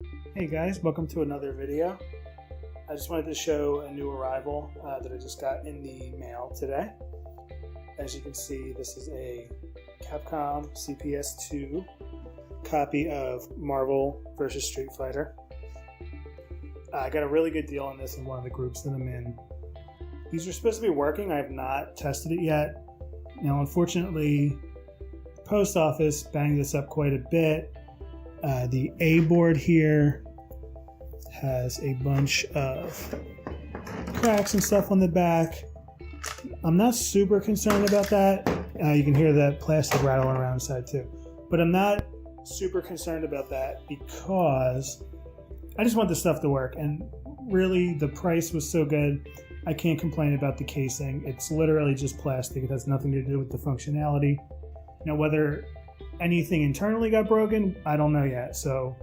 Hey guys, welcome to another video. I just wanted to show a new arrival that I just got in the mail today. As you can see, this is a Capcom CPS2 copy of Marvel vs. Street Fighter. I got a really good deal on this in one of the groups that I'm in. These are supposed to be working. I have not tested it yet. Now, unfortunately, the post office banged this up quite a bit. The A board here has a bunch of cracks and stuff on the back. I'm not super concerned about that. You can hear that plastic rattling around inside too. But I'm not super concerned about that because I just want the stuff to work. And really, the price was so good, I can't complain about the casing. It's literally just plastic. It has nothing to do with the functionality. Now, whether anything internally got broken, I don't know yet. So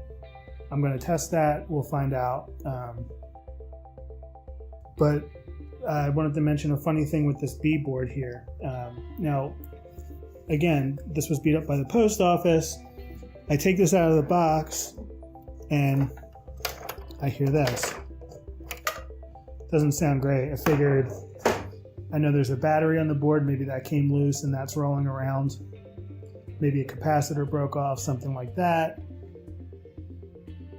I'm going to test that. We'll find out. But I wanted to mention a funny thing with this B board here. Now, again, this was beat up by the post office. I take this out of the box and I hear this. Doesn't sound great. I figured, I know there's a battery on the board. Maybe that came loose and that's rolling around. Maybe a capacitor broke off, something like that.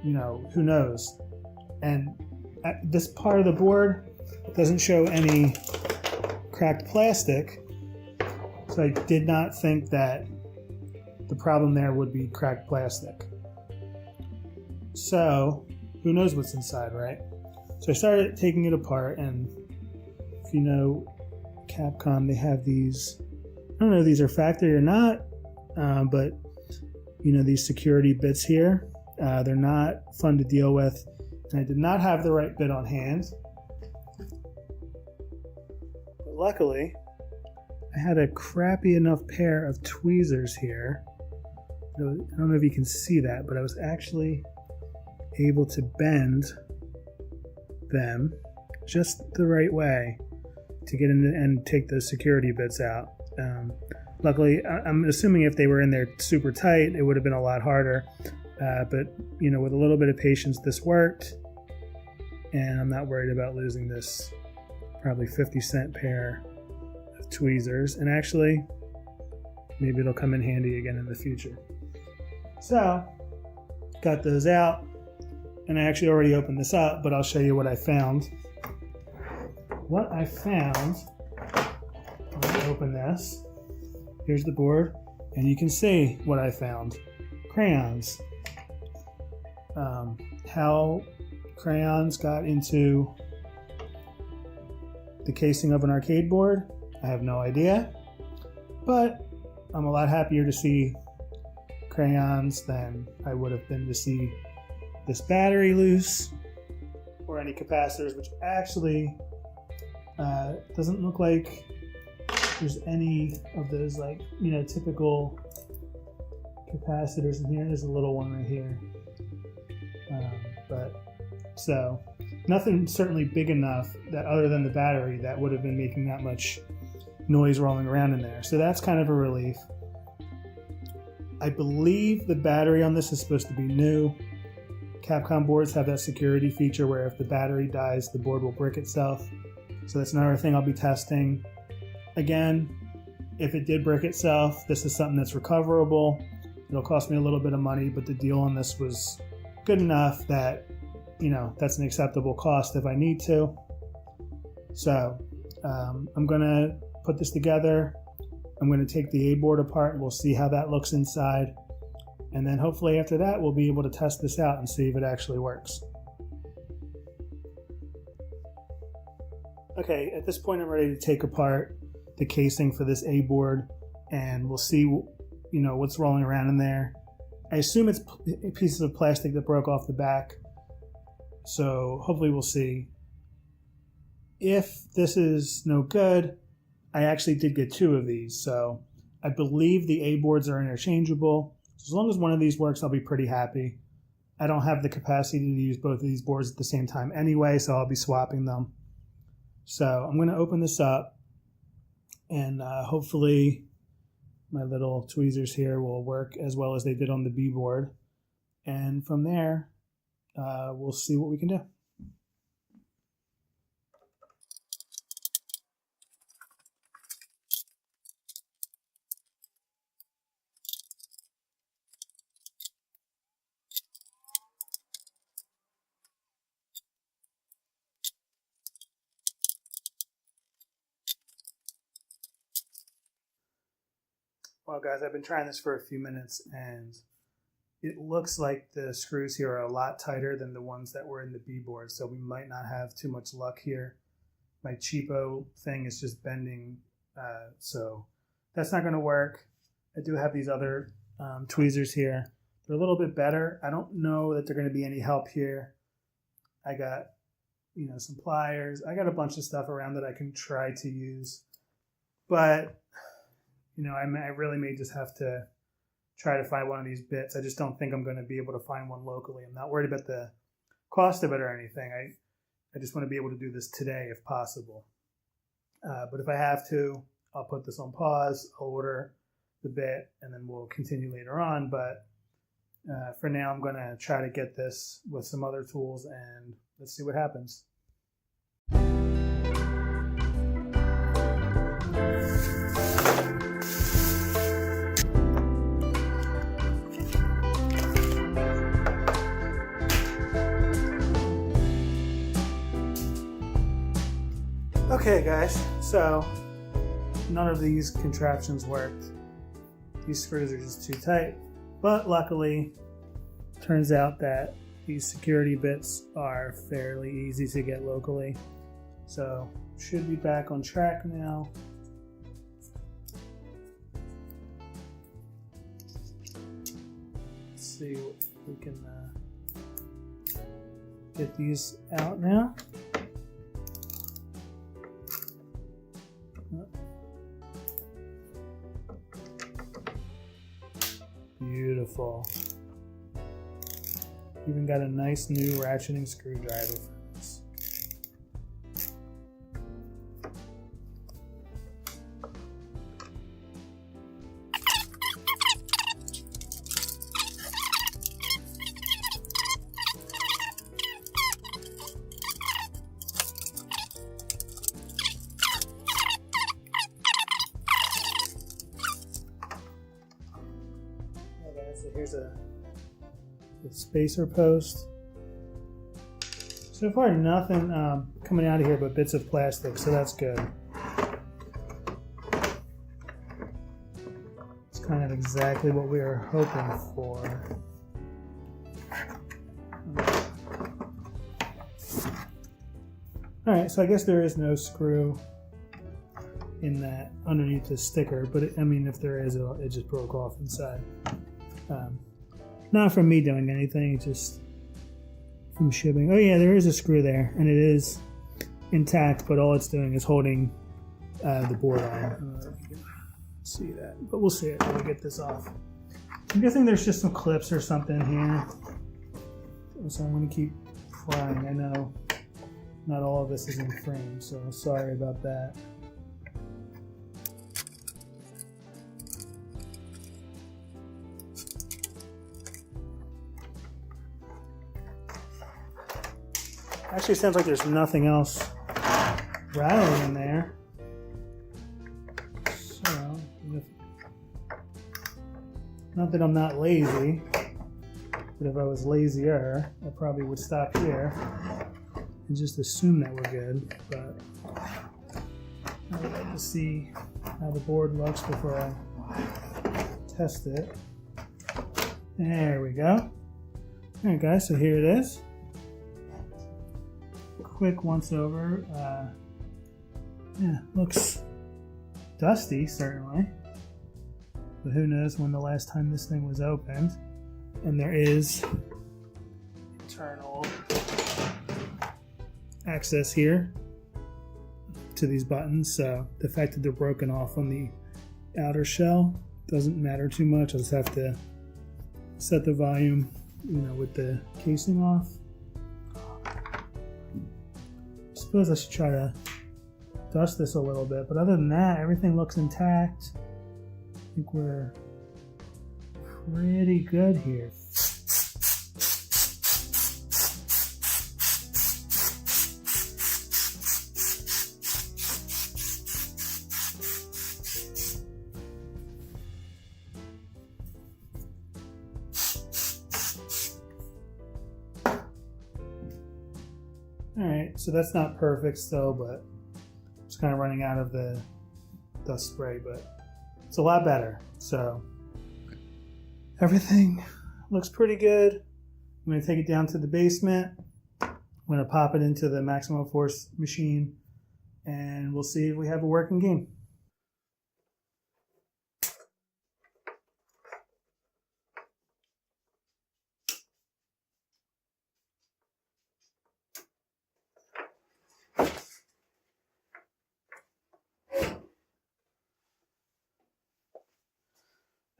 You know, who knows? And this part of the board doesn't show any cracked plastic, so I did not think that the problem there would be cracked plastic. So, who knows what's inside, right? So I started taking it apart, and if you know Capcom, they have these, I don't know if these are factory or not, but you know, these security bits here, they're not fun to deal with, and I did not have the right bit on hand. But luckily, I had a crappy enough pair of tweezers here. I don't know if you can see that, but I was actually able to bend them just the right way to get in and take those security bits out. Luckily, I'm assuming if they were in there super tight, it would have been a lot harder. But, you know, with a little bit of patience, this worked. And I'm not worried about losing this probably 50-cent pair of tweezers. And actually, maybe it'll come in handy again in the future. So, got those out. And I actually already opened this up, but I'll show you what I found. What I found, let me open this. Here's the board, and you can see what I found. Crayons. How crayons got into the casing of an arcade board, I have no idea. But I'm a lot happier to see crayons than I would have been to see this battery loose or any capacitors, which actually doesn't look like there's any of those, like, you know, typical capacitors in here. There's a little one right here. But so nothing certainly big enough that, other than the battery, that would have been making that much noise rolling around in there. So that's kind of a relief. I believe the battery on this is supposed to be new. Capcom boards have that security feature where if the battery dies, the board will brick itself. So that's another thing I'll be testing. Again, if it did brick itself, this is something that's recoverable. It'll cost me a little bit of money, but the deal on this was good enough that, you know, that's an acceptable cost if I need to. So I'm going to put this together. I'm going to take the A board apart and we'll see how that looks inside. And then hopefully after that, we'll be able to test this out and see if it actually works. Okay, at this point I'm ready to take apart the casing for this A board, and we'll see, you know, what's rolling around in there. I assume it's pieces of plastic that broke off the back, so hopefully we'll see. If this is no good, I actually did get two of these, so I believe the A boards are interchangeable. So as long as one of these works, I'll be pretty happy. I don't have the capacity to use both of these boards at the same time anyway, so I'll be swapping them. So I'm going to open this up, and hopefully my little tweezers here will work as well as they did on the B board. And from there, we'll see what we can do. Well guys, I've been trying this for a few minutes and it looks like the screws here are a lot tighter than the ones that were in the B-board, so we might not have too much luck here. My cheapo thing is just bending, so that's not going to work. I do have these other tweezers here. They're a little bit better. I don't know that they're going to be any help here. I got, some pliers. I got a bunch of stuff around that I can try to use, but I really may just have to try to find one of these bits. I just don't think I'm going to be able to find one locally. I'm not worried about the cost of it or anything. I just want to be able to do this today if possible. But if I have to, I'll put this on pause, I'll order the bit, and then we'll continue later on. But for now, I'm going to try to get this with some other tools, and let's see what happens. Okay guys, so none of these contraptions worked. These screws are just too tight, but luckily turns out that these security bits are fairly easy to get locally. So should be back on track now. Let's see if we can get these out now. Beautiful. Even got a nice new ratcheting screwdriver for this. So here's a spacer post. So far nothing coming out of here but bits of plastic, so that's good. It's kind of exactly what we were hoping for. Alright, so I guess there is no screw in that underneath the sticker, but if there is, it just broke off inside. Not from me doing anything, just from shipping. Oh yeah, there is a screw there, and it is intact, but all it's doing is holding the board on. I don't know if you can see that, but we'll see it when we get this off. I'm guessing there's just some clips or something here, so I'm going to keep prying. I know not all of this is in frame, so sorry about that. Actually, sounds like there's nothing else rattling in there. So, not that I'm not lazy, but if I was lazier, I probably would stop here and just assume that we're good. But I would like to see how the board looks before I test it. There we go. Alright guys, so here it is. Quick once over. Yeah, looks dusty certainly, but who knows when the last time this thing was opened. And there is internal access here to these buttons, so the fact that they're broken off on the outer shell doesn't matter too much. I just have to set the volume, with the casing off. I suppose I should try to dust this a little bit, but other than that, everything looks intact. I think we're pretty good here. Alright, so that's not perfect still, but it's kind of running out of the dust spray, but it's a lot better. So everything looks pretty good. I'm going to take it down to the basement. I'm going to pop it into the Maximum Force machine, and we'll see if we have a working game.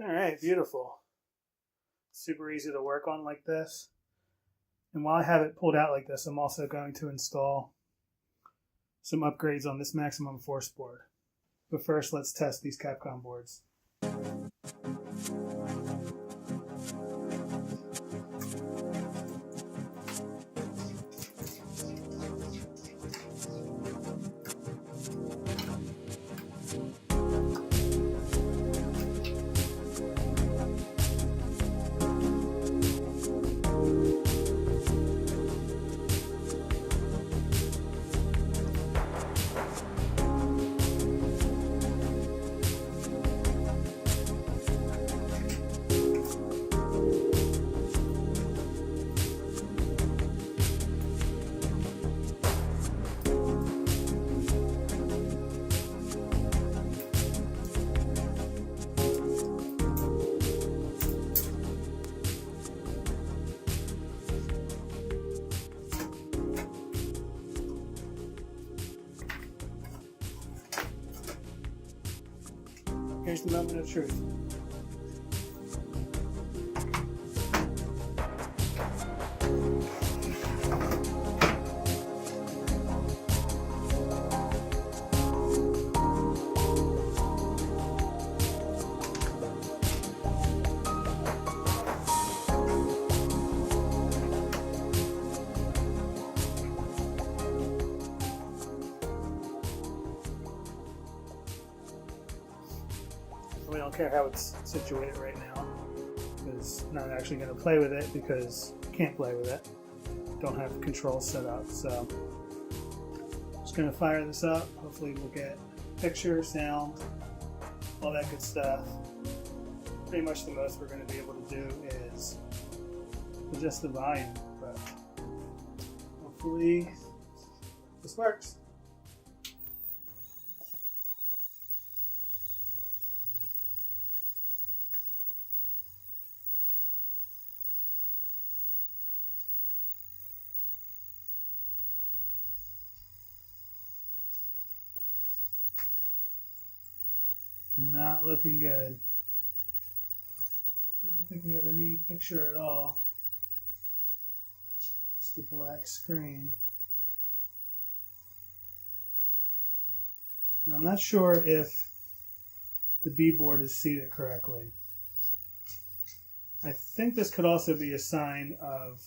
Alright, beautiful. Super easy to work on like this. And while I have it pulled out like this, I'm also going to install some upgrades on this Maximum Force board. But first, let's test these Capcom boards. Here's the moment of truth. We don't care how it's situated right now, because I'm not actually going to play with it because I can't play with it. Don't have controls set up, so just going to fire this up. Hopefully we'll get picture, sound, all that good stuff. Pretty much the most we're going to be able to do is adjust the volume, but hopefully this works. Not looking good. I don't think we have any picture at all. Just a black screen. And I'm not sure if the B board is seated correctly. I think this could also be a sign of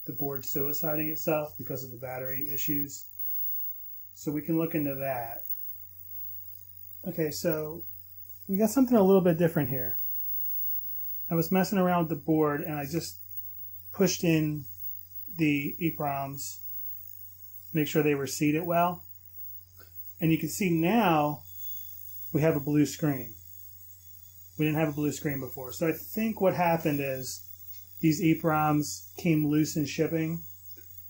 the board suiciding itself because of the battery issues. So we can look into that. Okay, so we got something a little bit different here. I was messing around with the board and I just pushed in the EEPROMs, make sure they were seated well. And you can see now we have a blue screen. We didn't have a blue screen before. So I think what happened is these EEPROMs came loose in shipping.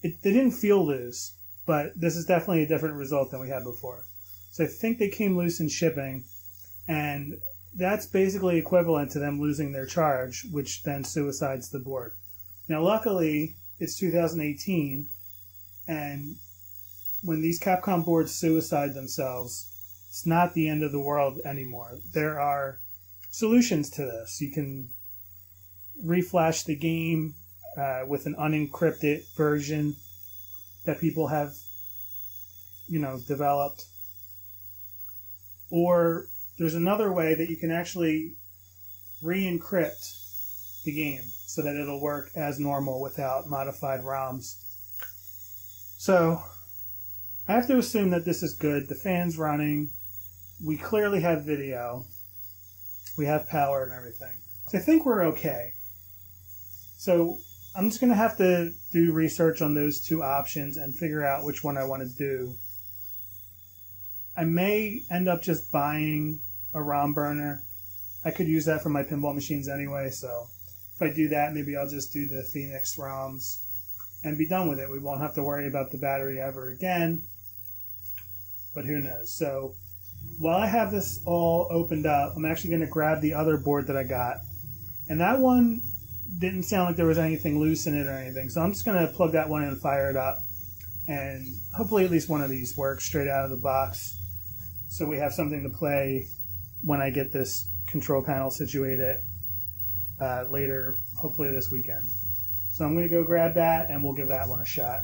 They didn't feel loose, but this is definitely a different result than we had before. So I think they came loose in shipping, and that's basically equivalent to them losing their charge, which then suicides the board. Now, luckily, it's 2018, and when these Capcom boards suicide themselves, it's not the end of the world anymore. There are solutions to this. You can reflash the game with an unencrypted version that people have, developed. Or there's another way that you can actually re-encrypt the game so that it'll work as normal without modified ROMs. So I have to assume that this is good. The fan's running. We clearly have video. We have power and everything. So I think we're okay. So I'm just going to have to do research on those two options and figure out which one I want to do. I may end up just buying a ROM burner. I could use that for my pinball machines anyway, so if I do that, maybe I'll just do the Phoenix ROMs and be done with it. We won't have to worry about the battery ever again, but who knows. So while I have this all opened up, I'm actually going to grab the other board that I got, and that one didn't sound like there was anything loose in it or anything, so I'm just going to plug that one in and fire it up, and hopefully at least one of these works straight out of the box, so we have something to play when I get this control panel situated later, hopefully this weekend. So I'm going to go grab that and we'll give that one a shot.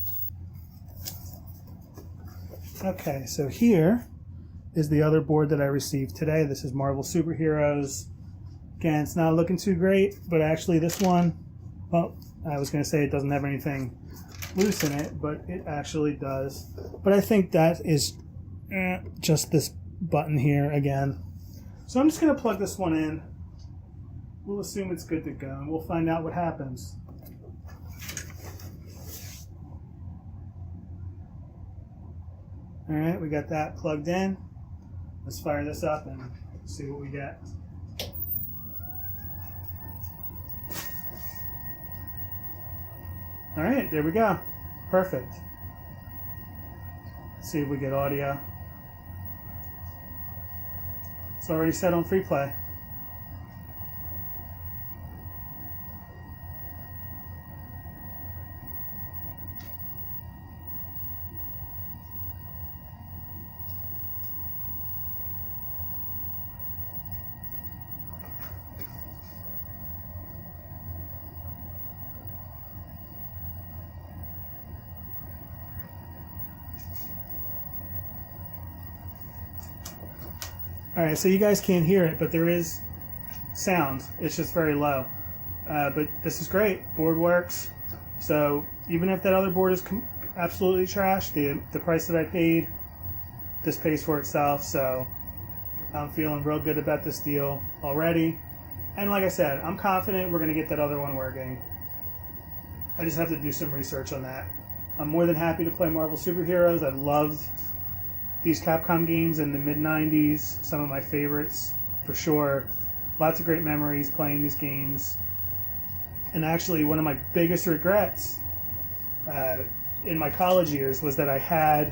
Okay, so here is the other board that I received today. This is Marvel Superheroes. Again, it's not looking too great, but actually this one, well, I was going to say it doesn't have anything loose in it, but it actually does. But I think that is just this button here again. So I'm just going to plug this one in. We'll assume it's good to go, and we'll find out what happens. Alright, we got that plugged in. Let's fire this up and see what we get. Alright, there we go. Perfect. Let's see if we get audio. It's already set on free play. Alright, so you guys can't hear it, but there is sound. It's just very low. But this is great. Board works. So even if that other board is absolutely trash, the price that I paid, this pays for itself. So I'm feeling real good about this deal already. And like I said, I'm confident we're going to get that other one working. I just have to do some research on that. I'm more than happy to play Marvel Superheroes. I loved these Capcom games in the mid-90s, some of my favorites for sure. Lots of great memories playing these games. And actually, one of my biggest regrets in my college years was that I had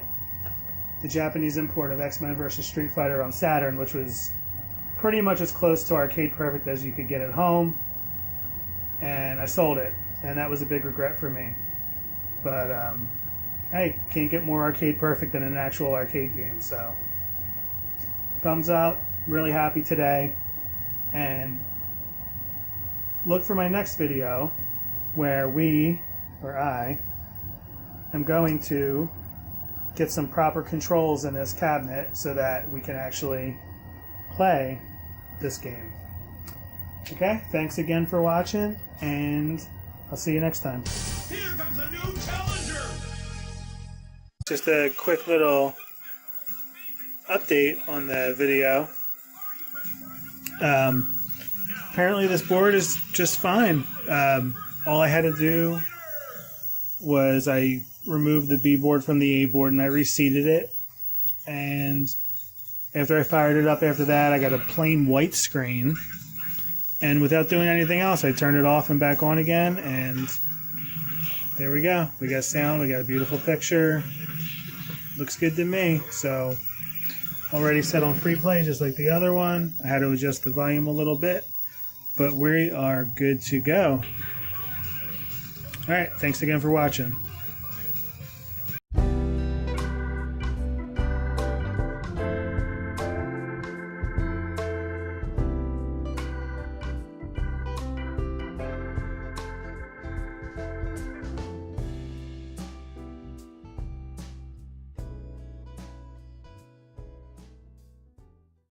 the Japanese import of X-Men vs. Street Fighter on Saturn, which was pretty much as close to Arcade Perfect as you could get at home. And I sold it, and that was a big regret for me. But hey, can't get more Arcade Perfect than an actual arcade game, so thumbs up, really happy today, and look for my next video where I am going to get some proper controls in this cabinet so that we can actually play this game. Okay, thanks again for watching, and I'll see you next time. Here comes a new challenger! Just a quick little update on the video. Apparently this board is just fine. All I had to do was I removed the B board from the A board and I reseated it. And after I fired it up after that, I got a plain white screen. And without doing anything else, I turned it off and back on again. And there we go. We got sound. We got a beautiful picture. Looks good to me. So already set on free play just like the other one. I had to adjust the volume a little bit, but we are good to go. Alright, thanks again for watching.